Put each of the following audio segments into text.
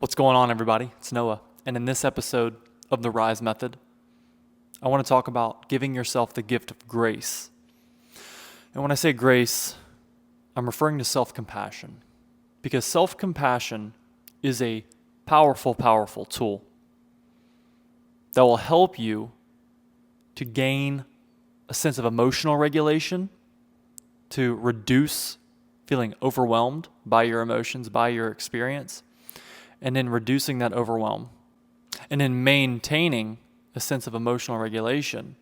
What's going on, everybody? It's Noah, and in this episode of the Rise Method, I want to talk about giving yourself the gift of grace. And when I say grace, I'm referring to self-compassion, because self-compassion is a powerful, powerful tool that will help you to gain a sense of emotional regulation, to reduce feeling overwhelmed by your emotions, by your experience, and then reducing that overwhelm, and then maintaining a sense of emotional regulation.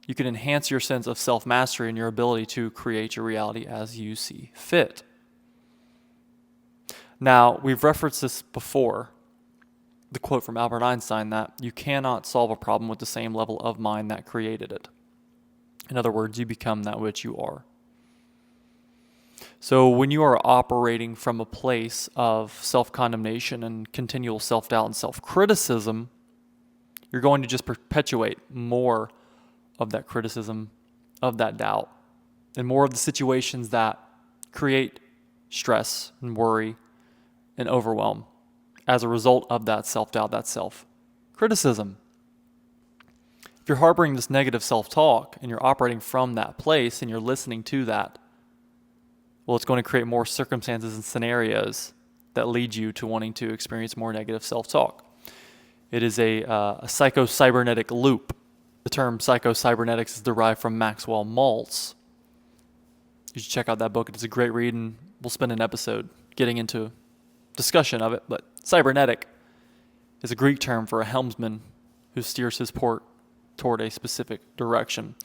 You can enhance your sense of self-mastery and your ability to create your reality as you see fit. Now, we've referenced this before, the quote from Albert Einstein that you cannot solve a problem with the same level of mind that created it. In other words, you become that which you are. So when you are operating from a place of self-condemnation and continual self-doubt and self-criticism, you're going to just perpetuate more of that criticism, of that doubt, and more of the situations that create stress and worry and overwhelm as a result of that self-doubt, that self-criticism. If you're harboring this negative self-talk and you're operating from that place and you're listening to that, well, it's going to create more circumstances and scenarios that lead you to wanting to experience more negative self-talk. It is a psycho-cybernetic loop. The term psycho-cybernetics is derived from Maxwell Maltz. You should check out that book. It's a great read, and we'll spend an episode getting into discussion of it. But cybernetic is a Greek term for a helmsman who steers his port toward a specific direction.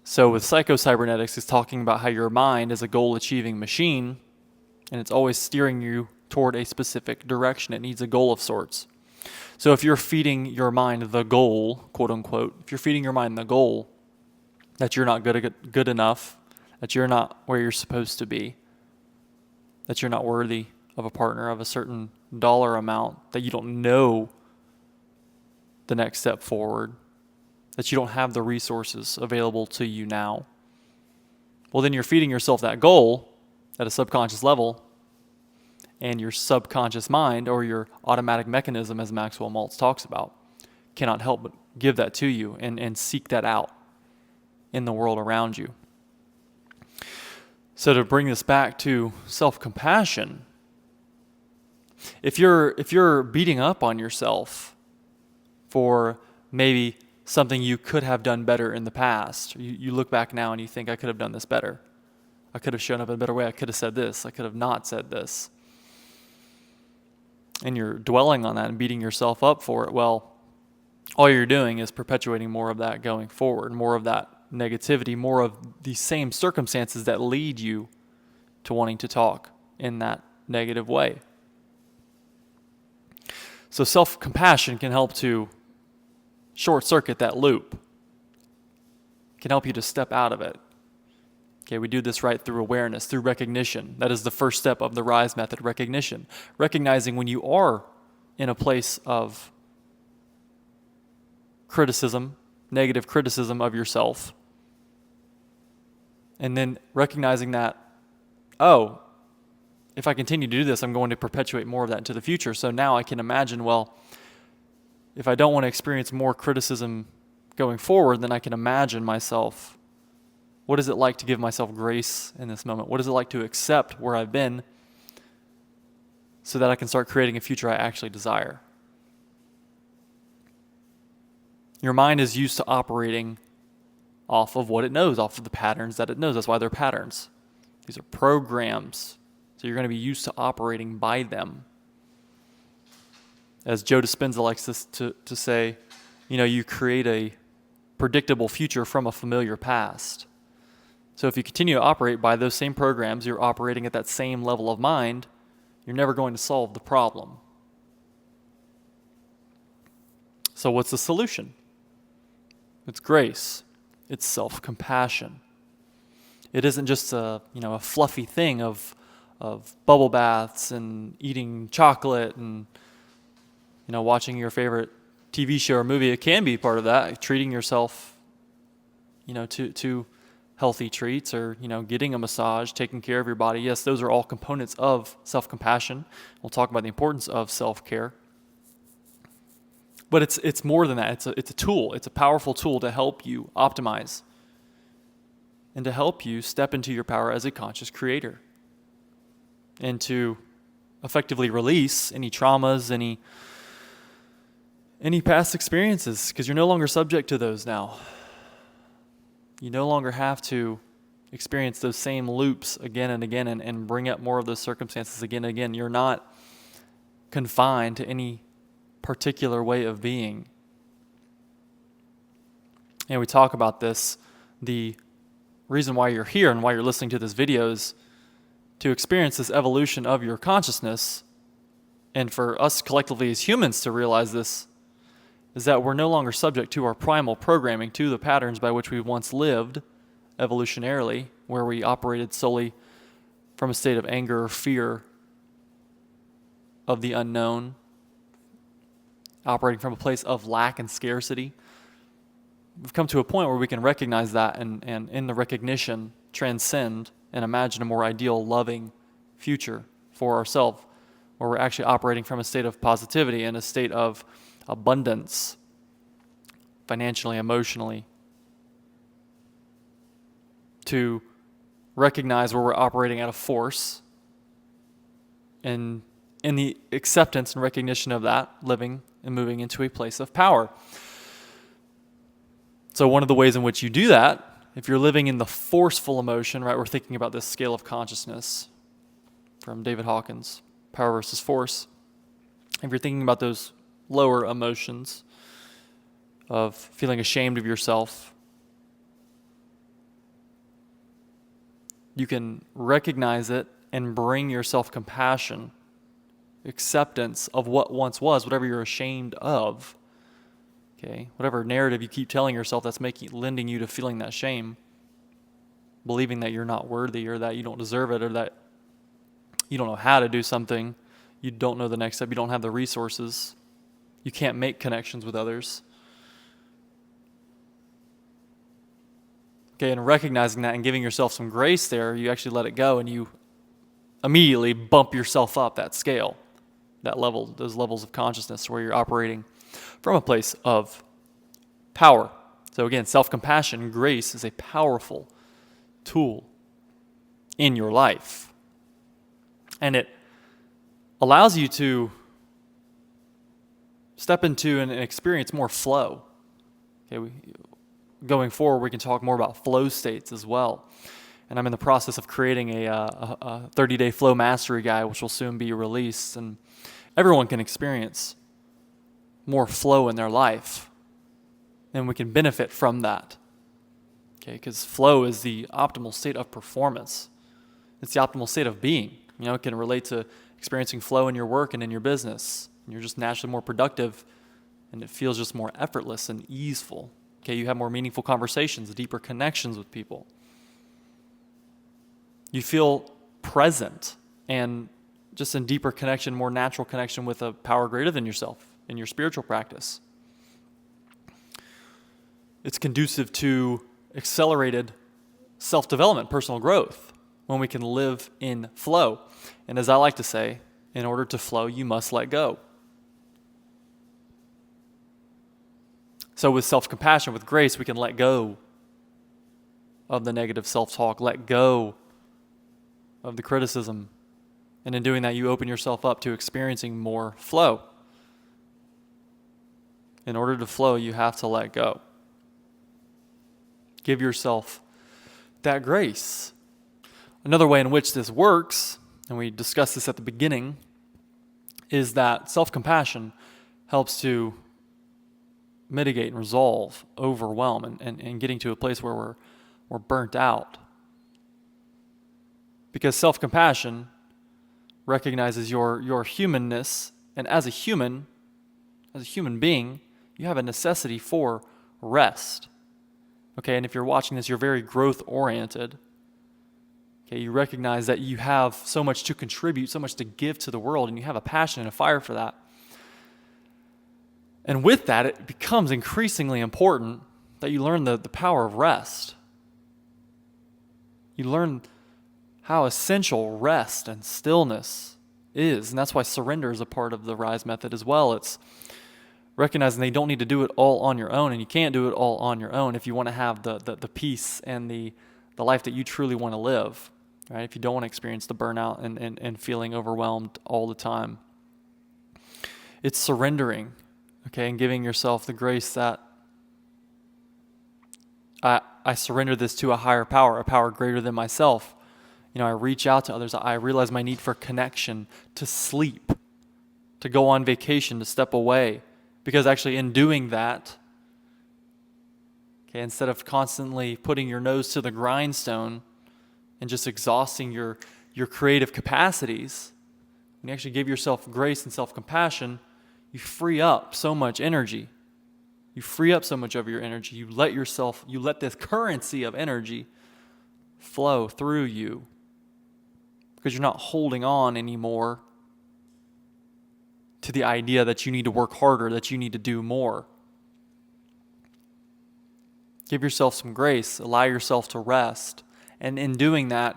So with psycho-cybernetics, it's talking about how your mind is a goal-achieving machine, and it's always steering you toward a specific direction. It needs a goal of sorts. So if you're feeding your mind the goal, quote unquote, if you're feeding your mind the goal that you're not good enough, that you're not where you're supposed to be, that you're not worthy of a partner of a certain dollar amount, that you don't know the next step forward, that you don't have the resources available to you now, well, then you're feeding yourself that goal at a subconscious level, and your subconscious mind, or your automatic mechanism, as Maxwell Maltz talks about, cannot help but give that to you and seek that out in the world around you. So to bring this back to self-compassion, if you're beating up on yourself for maybe something you could have done better in the past, you look back now and you think, I could have done this better. I could have shown up in a better way. I could have said this. I could have not said this. And you're dwelling on that and beating yourself up for it. Well, all you're doing is perpetuating more of that going forward, more of that negativity, more of the same circumstances that lead you to wanting to talk in that negative way. So self-compassion can help to short circuit that loop, can help you to step out of it. Okay, we do this right through awareness, through recognition. That is the first step of the RISE method, recognition. Recognizing when you are in a place of criticism, negative criticism of yourself, and then recognizing that, oh, if I continue to do this, I'm going to perpetuate more of that into the future. So now I can imagine, well, if I don't want to experience more criticism going forward, then I can imagine myself, what is it like to give myself grace in this moment? What is it like to accept where I've been so that I can start creating a future I actually desire? Your mind is used to operating off of what it knows, off of the patterns that it knows. That's why they're patterns. These are programs. So you're going to be used to operating by them. As Joe Dispenza likes to say, you create a predictable future from a familiar past. So if you continue to operate by those same programs, you're operating at that same level of mind, you're never going to solve the problem. So what's the solution? It's grace. It's self-compassion. It isn't just a fluffy thing of bubble baths and eating chocolate and watching your favorite TV show or movie. It can be part of that, treating yourself, to healthy treats or, getting a massage, taking care of your body. Yes, those are all components of self-compassion. We'll talk about the importance of self-care. But it's more than that. It's a tool. It's a powerful tool to help you optimize and to help you step into your power as a conscious creator and to effectively release any traumas, any past experiences, because you're no longer subject to those now. You no longer have to experience those same loops again and again and bring up more of those circumstances again and again. You're not confined to any particular way of being. And we talk about this. The reason why you're here and why you're listening to this video is to experience this evolution of your consciousness, and for us collectively as humans to realize this, is that we're no longer subject to our primal programming, to the patterns by which we once lived evolutionarily, where we operated solely from a state of anger or fear of the unknown, operating from a place of lack and scarcity. We've come to a point where we can recognize that and in the recognition transcend and imagine a more ideal, loving future for ourselves, where we're actually operating from a state of positivity and a state of abundance, financially, emotionally, to recognize where we're operating at a force, and in the acceptance and recognition of that, living and moving into a place of power. So one of the ways in which you do that, if you're living in the forceful emotion, right, we're thinking about this scale of consciousness from David Hawkins, Power versus Force. If you're thinking about those lower emotions of feeling ashamed of yourself, you can recognize it and bring your self-compassion, acceptance of what once was, whatever you're ashamed of, okay, whatever narrative you keep telling yourself that's lending you to feeling that shame, believing that you're not worthy or that you don't deserve it or that you don't know how to do something, you don't know the next step, you don't have the resources, you can't make connections with others. Okay, and recognizing that and giving yourself some grace there, you actually let it go and you immediately bump yourself up that scale, that level, those levels of consciousness where you're operating from a place of power. So again, self-compassion, grace is a powerful tool in your life. And it allows you to step into and experience more flow. Okay, going forward, we can talk more about flow states as well. And I'm in the process of creating a 30-day flow mastery guide, which will soon be released. And everyone can experience more flow in their life. And we can benefit from that. Okay, because flow is the optimal state of performance. It's the optimal state of being. It can relate to experiencing flow in your work and in your business. And you're just naturally more productive, and it feels just more effortless and easeful. Okay, you have more meaningful conversations, deeper connections with people. You feel present and just in deeper connection, more natural connection with a power greater than yourself in your spiritual practice. It's conducive to accelerated self-development, personal growth, when we can live in flow. And as I like to say, in order to flow, you must let go. So with self-compassion, with grace, we can let go of the negative self-talk, let go of the criticism. And in doing that, you open yourself up to experiencing more flow. In order to flow, you have to let go. Give yourself that grace. Another way in which this works, and we discussed this at the beginning, is that self-compassion helps to mitigate and resolve overwhelm and getting to a place where we're burnt out. Because self-compassion recognizes your humanness, and as a human being, you have a necessity for rest. Okay, and if you're watching this, you're very growth-oriented. Okay, you recognize that you have so much to contribute, so much to give to the world, and you have a passion and a fire for that. And with that, it becomes increasingly important that you learn the power of rest. You learn how essential rest and stillness is. And that's why surrender is a part of the RISE method as well. It's recognizing that you don't need to do it all on your own, and you can't do it all on your own if you want to have the peace and the life that you truly want to live, right? If you don't want to experience the burnout and feeling overwhelmed all the time. It's surrendering, okay, and giving yourself the grace that I surrender this to a higher power, a power greater than myself. I reach out to others. I realize my need for connection, to sleep, to go on vacation, to step away. Because actually in doing that, okay, instead of constantly putting your nose to the grindstone and just exhausting your creative capacities, when you actually give yourself grace and self-compassion, you free up so much energy. You free up so much of your energy. You let this currency of energy flow through you because you're not holding on anymore to the idea that you need to work harder, that you need to do more. Give yourself some grace. Allow yourself to rest. And in doing that,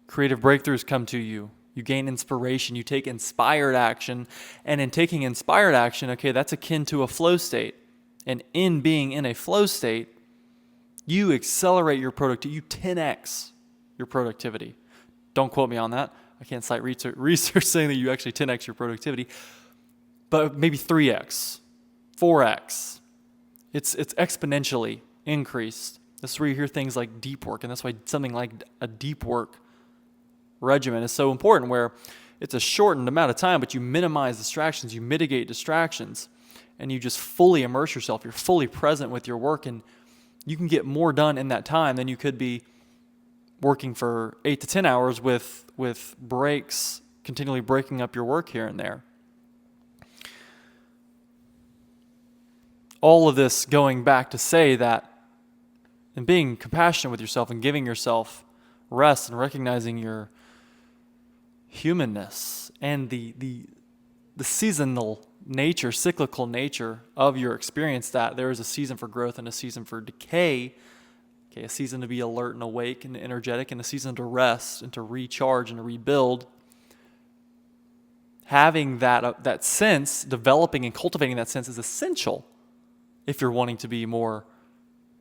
creative breakthroughs come to you. You gain inspiration. You take inspired action. And in taking inspired action, okay, that's akin to a flow state. And in being in a flow state, you accelerate your productivity. You 10x your productivity. Don't quote me on that. I can't cite research saying that you actually 10x your productivity. But maybe 3x, 4x. It's exponentially increased. This is where you hear things like deep work. And that's why something like a deep work regimen is so important, where it's a shortened amount of time, but you minimize distractions, you mitigate distractions, and you just fully immerse yourself. You're fully present with your work, and you can get more done in that time than you could be working for 8 to 10 hours with breaks, continually breaking up your work here and there. All of this going back to say that in being compassionate with yourself and giving yourself rest and recognizing your humanness and the seasonal nature, cyclical nature of your experience, that there is a season for growth and a season for decay, okay, a season to be alert and awake and energetic, and a season to rest and to recharge and to rebuild. Having that sense, developing and cultivating that sense is essential if you're wanting to be more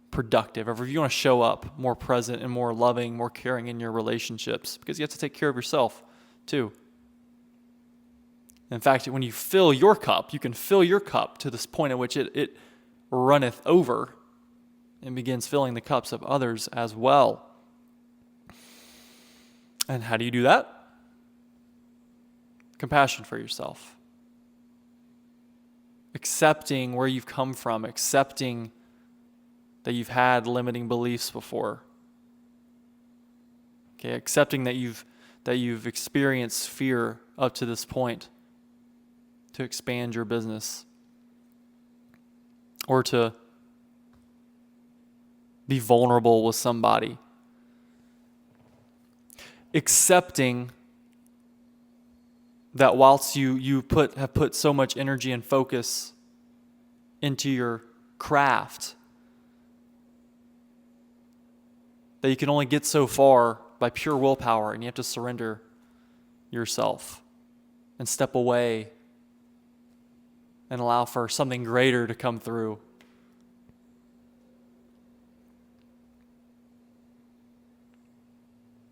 productive, or if you want to show up more present and more loving, more caring in your relationships, because you have to take care of yourself too. In fact, when you fill your cup, you can fill your cup to this point at which it runneth over and begins filling the cups of others as well. And how do you do that? Compassion for yourself. Accepting where you've come from, accepting that you've had limiting beliefs before. Okay, accepting that you've experienced fear up to this point to expand your business or to be vulnerable with somebody. Accepting that whilst you have put so much energy and focus into your craft, that you can only get so far by pure willpower, and you have to surrender yourself and step away and allow for something greater to come through.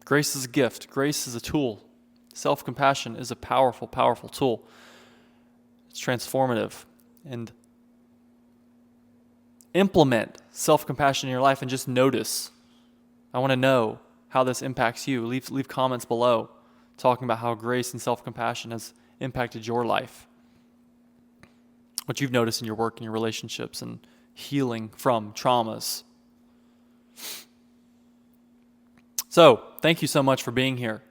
Grace is a gift. Grace is a tool. Self-compassion is a powerful, powerful tool. It's transformative. And implement self-compassion in your life and just notice. I want to know how this impacts you. Leave comments below talking about how grace and self-compassion has impacted your life. What you've noticed in your work and your relationships and healing from traumas. So, thank you so much for being here.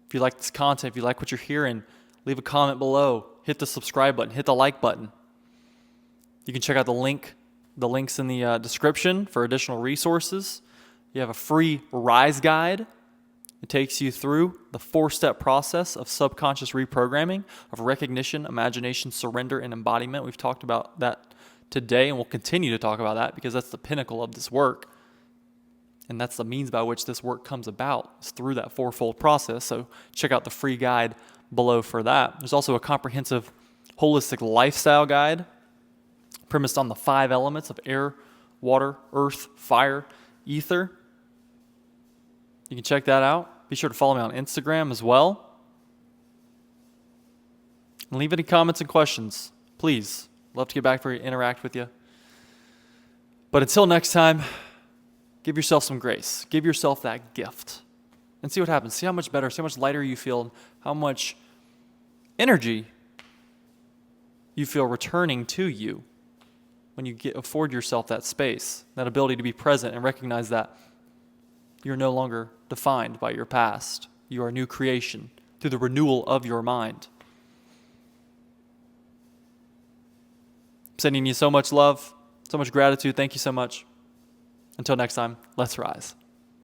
If you like this content, if you like what you're hearing, leave a comment below. Hit the subscribe button. Hit the like button. You can check out the links in the description for additional resources. You have a free RISE guide. It takes you through the 4-step process of subconscious reprogramming, of recognition, imagination, surrender, and embodiment. We've talked about that today, and we'll continue to talk about that because that's the pinnacle of this work. And that's the means by which this work comes about, is through that fourfold process. So check out the free guide below for that. There's also a comprehensive holistic lifestyle guide premised on the 5 elements of air, water, earth, fire, ether. You can check that out. Be sure to follow me on Instagram as well. And leave any comments and questions, please. Love to get back to interact with you. But until next time, give yourself some grace. Give yourself that gift and see what happens. See how much better, see how much lighter you feel, how much energy you feel returning to you when you afford yourself that space, that ability to be present and recognize that you're no longer defined by your past. You are a new creation through the renewal of your mind. Sending you so much love, so much gratitude. Thank you so much. Until next time, let's rise.